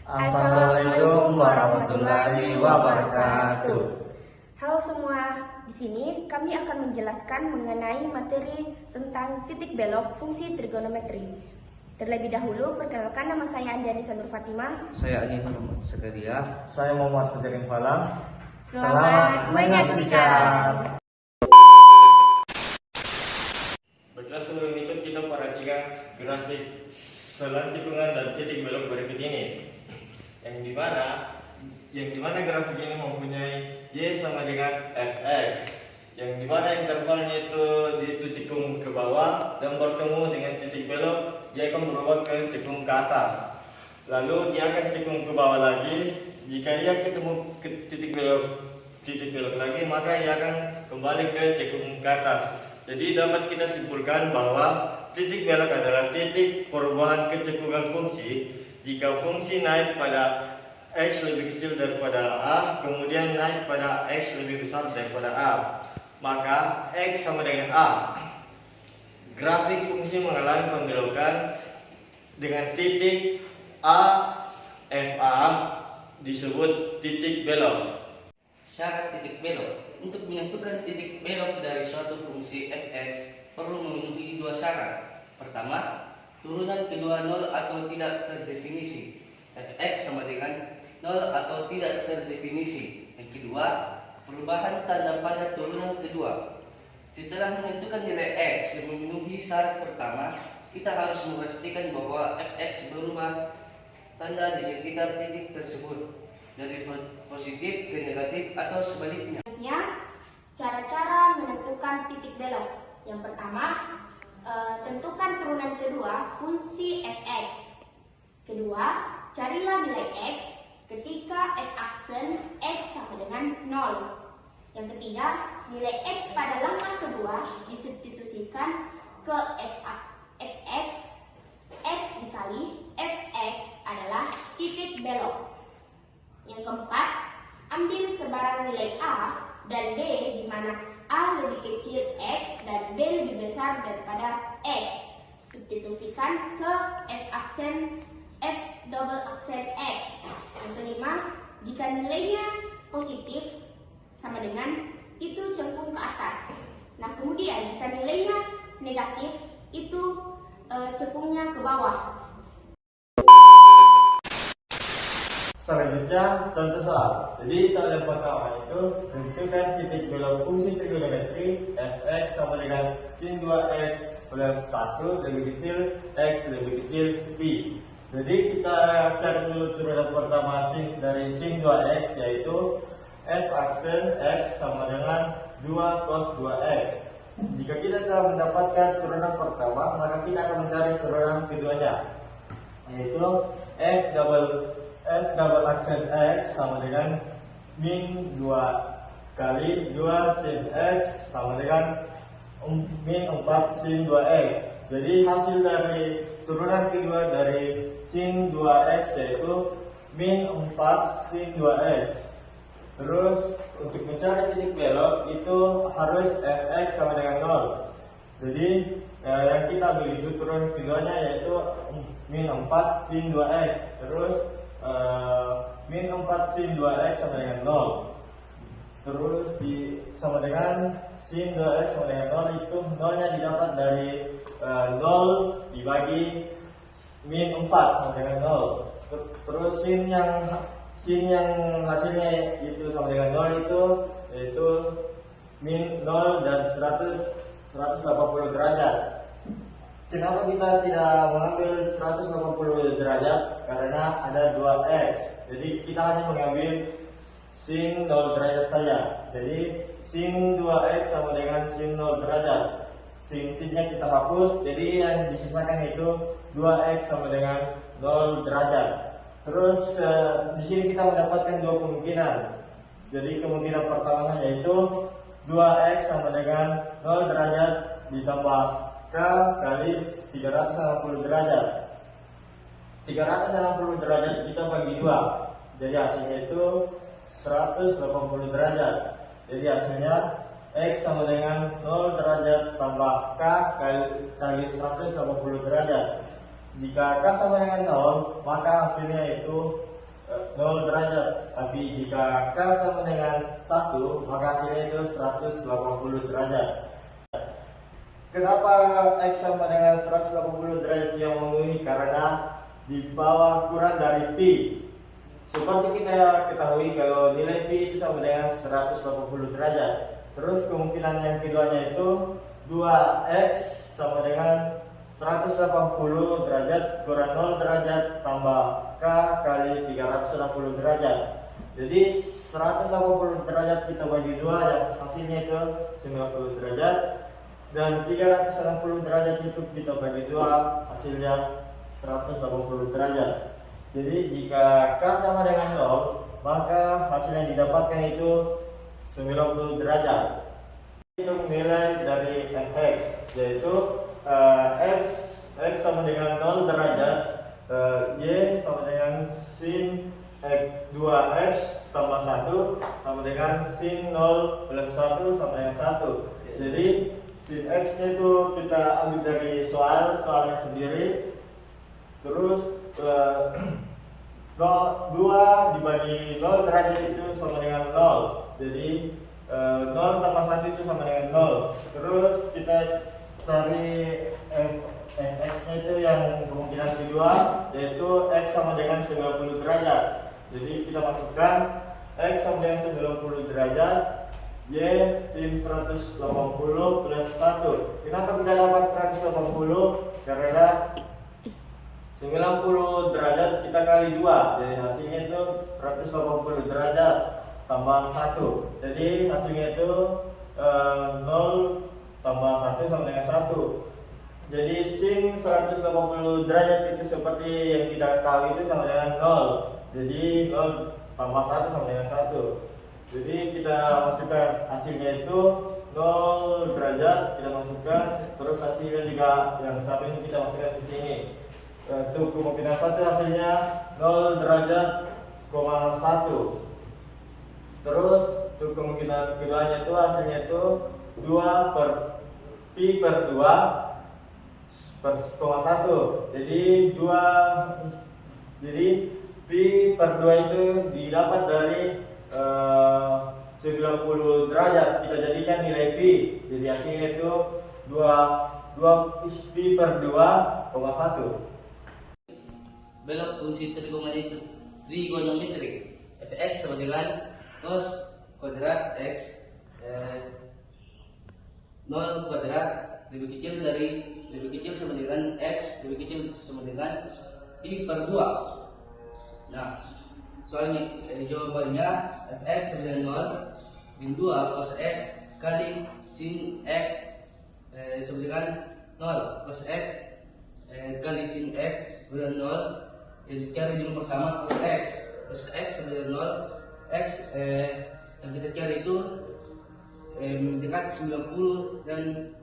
Assalamualaikum warahmatullahi wabarakatuh. Halo semua, di sini kami akan menjelaskan mengenai materi tentang titik belok fungsi trigonometri. Terlebih dahulu, perkenalkan nama saya Andianisa Nur Fatimah. Saya Ani Muhammad Zakaria. Saya Muhammad Fajarin Falah. Selamat menyaksikan. Baiklah, sebelum itu kita perhatikan grafik selang tikungan dan titik belok berikut ini. Yang dimana grafik ini mempunyai Y sama dengan Fx, yang dimana intervalnya itu tikung ke bawah dan bertemu dengan titik belok, dia akan berubah ke tikung ke atas. Lalu dia akan tikung ke bawah lagi. Jika dia ketemu ke titik belok lagi, maka dia akan kembali ke tikung ke atas. Jadi dapat kita simpulkan bahwa titik belok adalah titik perubahan kecekungan fungsi. Jika fungsi naik pada X lebih kecil daripada A, kemudian naik pada X lebih besar daripada A, maka X sama dengan A. Grafik fungsi mengalami pembelokan dengan titik A, FA disebut titik belok. Syarat titik belok. Untuk menentukan titik belok dari suatu fungsi fx perlu memenuhi dua syarat. Pertama, turunan kedua 0 atau tidak terdefinisi. Fx sama dengan 0 atau tidak terdefinisi. Yang kedua, perubahan tanda pada turunan kedua. Setelah menentukan nilai x yang memenuhi syarat pertama, kita harus memastikan bahwa fx berubah tanda di sekitar titik tersebut dari positif ke negatif atau sebaliknya. Cara-cara menentukan titik belok. Yang pertama, tentukan turunan kedua fungsi fx. Kedua, carilah nilai x ketika f-aksen x sama dengan 0. Yang ketiga, nilai x pada langkah kedua disubstitusikan ke fx. X dikali fx adalah titik belok. Yang keempat, ambil sebarang nilai a dan b di mana a lebih kecil x dan b lebih besar daripada x. Substitusikan ke f double aksen x. Yang kelima, jika nilainya positif sama dengan itu cengkung ke atas. Nah, kemudian jika nilainya negatif itu cengkungnya ke bawah. Selanjutnya contoh soal. Jadi soal yang pertama itu tentukan titik belok fungsi trigonometri fx sama dengan sin 2x plus 1 lebih kecil x lebih kecil b. Jadi kita cari dulu turunan pertama dari sin 2x, yaitu f aksen x sama dengan 2 cos 2x. Jika kita telah mendapatkan turunan pertama, maka kita akan mencari turunan keduanya, yaitu f double aksen x sama dengan min 2 kali 2 sin x sama dengan min 4 sin 2x. Jadi hasil dari turunan kedua dari sin 2x yaitu min 4 sin 2x. Terus untuk mencari titik belok itu harus fx sama dengan 0. Jadi yang kita ambil itu turunan keduanya yaitu min 4 sin 2x. Terus min 4 sin 2x sama dengan 0. Terus sama dengan sin 2x sama dengan 0, itu 0 nya didapat dari 0 dibagi min 4 sama dengan 0. Terus sin yang hasilnya itu sama dengan 0 itu yaitu min 0 dan 180 derajat. Kenapa kita tidak mengambil 180 derajat? Karena ada 2x. Jadi kita hanya mengambil sin 0 derajat saja. Jadi sin 2x sama dengan sin 0 derajat. Sin-sinnya kita hapus. Jadi yang disisakan itu 2x sama dengan 0 derajat. Terus di sini kita mendapatkan dua kemungkinan. Jadi kemungkinan pertamanya yaitu 2x sama dengan 0 derajat ditambah K kali 360 derajat. 360 derajat kita bagi 2. Jadi hasilnya itu 180 derajat. Jadi hasilnya X sama dengan 0 derajat tambah K kali 180 derajat. Jika K sama dengan 0, maka hasilnya itu 0 derajat. Tapi jika K sama dengan 1, maka hasilnya itu 180 derajat. Kenapa X sama dengan 180 derajat yang memenuhi? Karena di bawah kurang dari pi. Seperti kita ketahui kalau nilai pi itu sama dengan 180 derajat. Terus kemungkinan yang keduanya itu 2x sama dengan 180 derajat kurang 0 derajat tambah K kali 360 derajat. Jadi 180 derajat kita bagi 2 yang hasilnya itu 90 derajat. Dan 360 derajat itu kita bagi 2 hasilnya 180 derajat. Jadi jika K sama dengan 0, maka hasil yang didapatkan itu 90 derajat. Hitung nilai dari fx, yaitu x sama dengan 0 derajat, y sama dengan sin 2x tambah 1 sama dengan sin 0 plus 1 sama dengan 1. Jadi sin x nya itu kita ambil dari soalnya sendiri. Terus 2 dibagi 0 derajat itu sama dengan 0. Jadi 0 tambah 1 itu sama dengan 0. Terus kita cari fx nya itu yang kemungkinan kedua, yaitu x sama dengan 90 derajat. Jadi kita masukkan x sama dengan 90 derajat, y sin 180 plus 1. Kenapa kita dapat 180? Karena 90 derajat kita kali 2, jadi hasilnya itu 180 derajat tambah 1. Jadi hasilnya itu 0 tambah 1 sama dengan 1. Jadi sin 180 derajat itu seperti yang kita tahu itu sama dengan 0. Jadi 0 tambah 1 sama dengan 1. Jadi kita masukkan hasilnya itu 0 derajat, kita masukkan, terus hasilnya juga yang satu ini kita masukkan di sini. Untuk kemungkinan 1 hasilnya 0 derajat, 1. Terus untuk kemungkinan keduanya itu hasilnya itu 2 per pi per 2 per 1. Jadi pi per 2 itu didapat dari 90 derajat. Kita jadikan nilai pi. Jadi hasilnya itu 2 pi per 2,1. Belok fungsi trigonometrik fx sama dengan cos kuadrat x 0 kuadrat lebih kecil sama dengan x lebih kecil sama dengan pi per 2. Nah, soalnya jawabannya fx sama dengan 0 min 2 cos x kali sin x sama dengan 0 cos x kali sin x sama dengan 0. Yang dicari di nomor pertama cos x sama dengan 0. X yang kita cari itu dekat 90 dan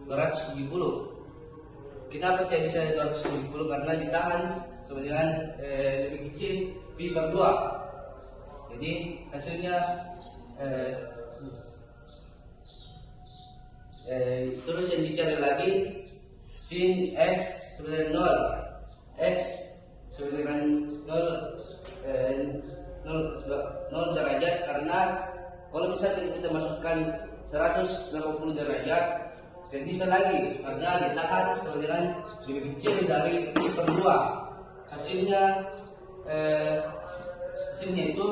270. Kenapa tidak bisa 270? Karena ditahan sama dengan lebih kecil pi per 2. Jadi hasilnya terus yang dicari lagi sin x sama dengan 0. X sama dengan 0 derajat, karena kalau misalnya kita masukkan 180 derajat dan bisa lagi karena ditahan sama dengan lebih kecil dari pi per 2. Hasilnya itu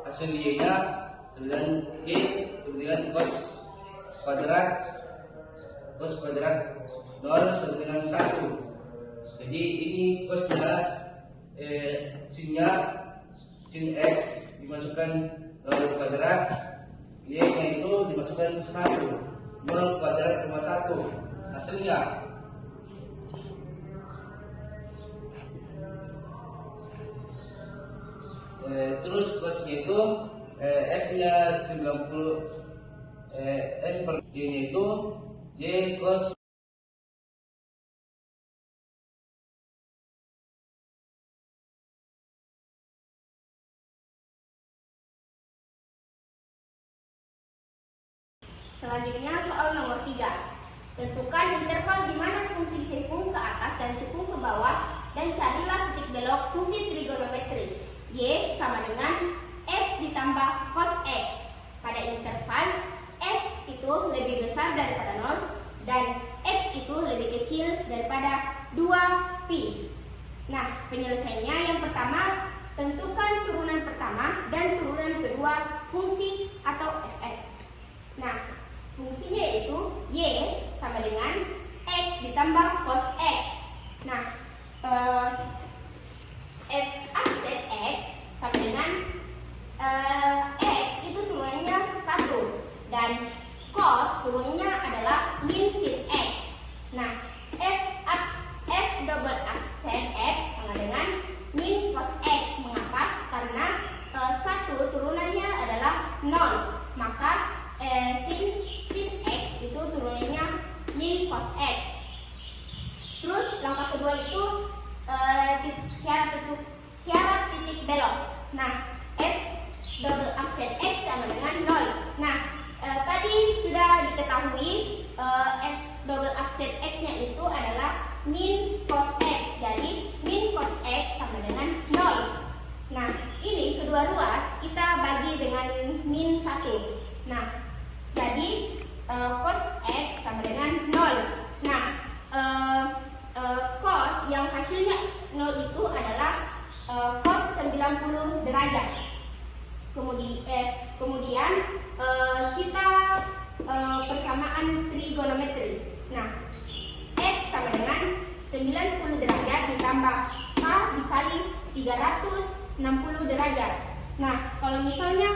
hasil y nya sama dengan y sama dengan cos kuadrat 0 sama dengan 1. Jadi ini cosnya sin x dimasukkan 0 kuadrat, y nya itu dimasukkan 1, 0 kuadrat cuma 1. Hasilnya terus cosnya itu x nya 90 n per y nya itu y cos. Selanjutnya soal nomor 3. Tentukan interval di mana fungsi cekung ke atas dan cekung ke bawah dan carilah titik belok belok fungsi trigonometri. Y sama dengan X ditambah cos X. Pada interval X itu lebih besar daripada 0 dan X itu lebih kecil daripada 2pi. Nah, penyelesaiannya yang pertama, tentukan turunan pertama dan turunan kedua fungsi atau fx. Nah, fungsinya yaitu Y sama dengan X ditambah cos X. Nah, f aksen X sama dengan X itu turunannya 1 dan cos turunannya adalah min sin X. Nah, f double aksen X sama dengan min cos X. Mengapa? Karena 1 turunannya adalah 0, maka sin X itu turunannya min cos X. Terus langkah kedua itu syarat titik belok. Nah, f double aksen X sama dengan 0. Nah, tadi sudah diketahui f double aksen X-nya itu adalah min cos X. Jadi min cos X sama dengan 0. Nah, ini kedua ruas kita bagi dengan min 1. Nah, jadi cos X sama dengan 0. Nah, cos yang hasilnya 0 itu adalah cos 90 derajat. Kemudian kita persamaan trigonometri. Nah, X sama dengan 90 derajat ditambah K dikali 360 derajat. Nah, kalau misalnya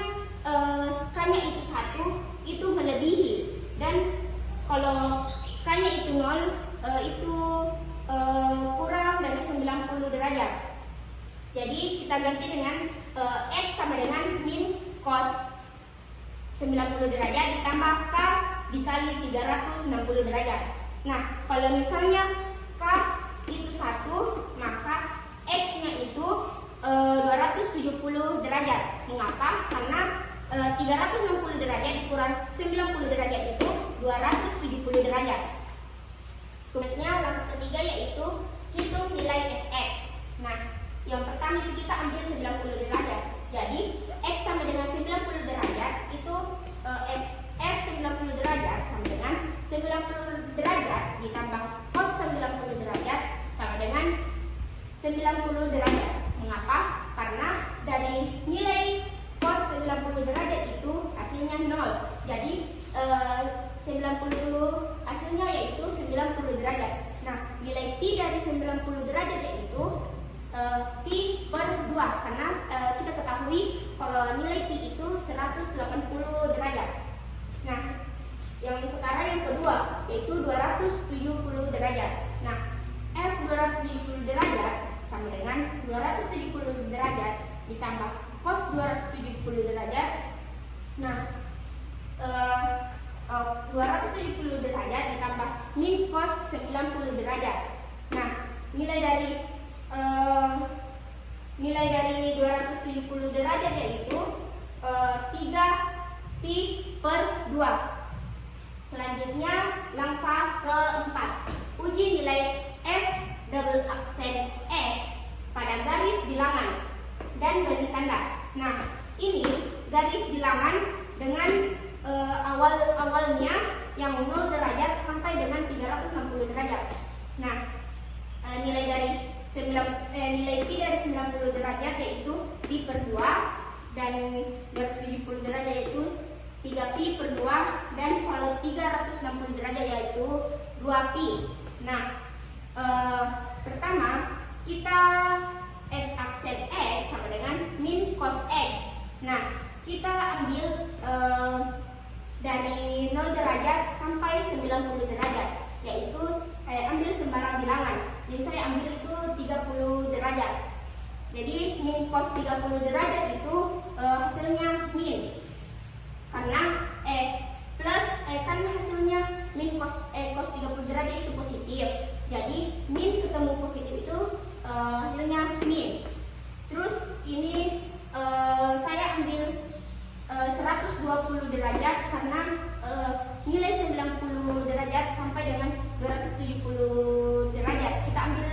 K-nya itu 1, itu melebihi. Dan kalau K-nya itu 0, itu kurang dari 90 derajat. Jadi kita ganti dengan X sama dengan min cos 90 derajat ditambah K dikali 360 derajat. Nah, kalau misalnya K itu 1, maka X-nya itu 270 derajat. Mengapa? Karena 360 derajat dikurang 90 derajat itu 270 derajat. Kemudian langkah ketiga yaitu hitung nilai fx. Nah, yang pertama itu kita ambil 90 derajat. Jadi X sama dengan 90 derajat itu F 90 derajat sama dengan 90 derajat ditambah cos 90 derajat sama dengan 90 derajat. Mengapa? Karena dari nilai cos 90 derajat itu hasilnya 0. Jadi 90 hasilnya yaitu 90 derajat. Nah, nilai pi dari 90 derajat yaitu pi per 2, karena kita ketahui kalau nilai pi itu 180 derajat. Nah, yang sekarang yang kedua yaitu 270 derajat. Nah, F 270 derajat sama dengan 270 derajat ditambah cos 270 derajat. Nah, 270 derajat ditambah min cos 90 derajat. Nah, nilai dari 270 derajat yaitu 3 pi per 2. Selanjutnya langkah keempat, uji nilai F double aksen X pada garis bilangan dan beri tanda. Nah, ini garis bilangan dengan awalnya yang 0 derajat sampai dengan 360 derajat. Nah, nilai pi dari 90 derajat yaitu pi per 2 dan 270 derajat yaitu 3 pi per 2 dan kalau 360 derajat yaitu 2 pi. Nah, pertama kita F aksen X sama dengan min cos X. Nah, kita ambil dari 0 derajat sampai 90 derajat, yaitu ambil sembarang bilangan. Jadi saya ambil itu 30 derajat. Jadi min cos 30 derajat itu hasilnya min. Karena plus kan hasilnya min cos 30 derajat itu positif. Jadi min ketemu positif itu hasilnya min. Terus ini saya ambil 120 derajat karena nilai 90 derajat sampai dengan 270 derajat kita ambil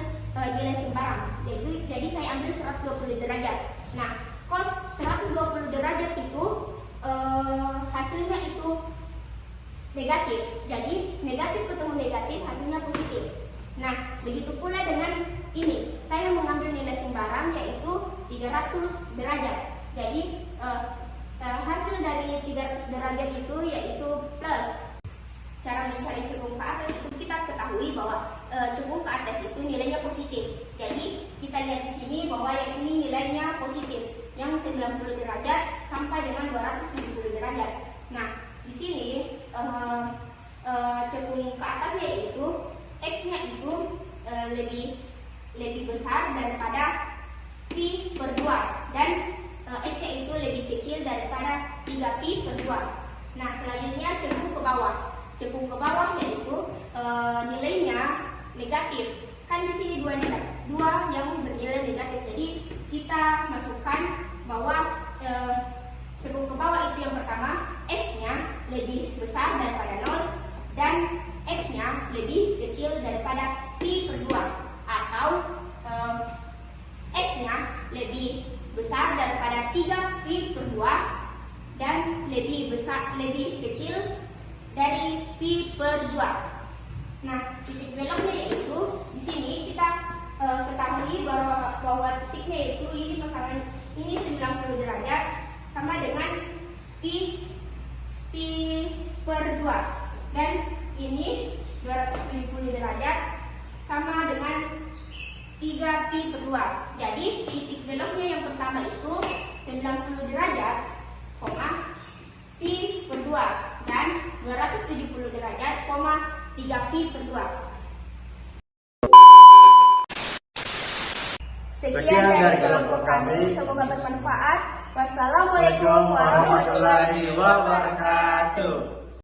nilai sembarang. Jadi saya diambil 120 derajat. Nah, cos 120 derajat itu hasilnya itu negatif. Jadi negatif ketemu negatif hasilnya positif. Nah, begitu pula dengan ini. Saya mengambil nilai sembarang yaitu 300 derajat. Jadi hasil dari 300 derajat itu yaitu plus. Cara mencari cekung ke atas itu kita ketahui bahwa cekung ke atas itu nilainya positif. Jadi kita lihat di sini bahwa yang ini nilainya positif, yang 90 derajat sampai dengan 270 derajat. Nah, di sini cekung ke atasnya itu x-nya itu lebih besar daripada pi per 2 dan x-nya itu lebih kecil daripada 3pi per 2. Nah, selanjutnya cekung ke bawah. Cekung ke bawah yaitu nilainya negatif. Kan di sini dua yang bernilai negatif. Jadi kita masukkan bahwa cekung ke bawah itu yang pertama x-nya lebih besar daripada 0 dan x-nya lebih kecil daripada pi per 2 atau x-nya lebih besar daripada 3pi per 2 dan lebih kecil dari pi per 2. Nah, titik beloknya yaitu di sini kita ketahui bahwa titiknya itu ini pasangan ini 90 derajat sama dengan pi per 2 dan ini 270 derajat sama dengan 3pi per 2. Jadi titik beloknya yang pertama itu 90 derajat, pi per 2 dan 270 derajat, 3pi per 2. Sekian dari kelompok kami, semoga bermanfaat. Wassalamualaikum warahmatullahi warahmatullahi wabarakatuh.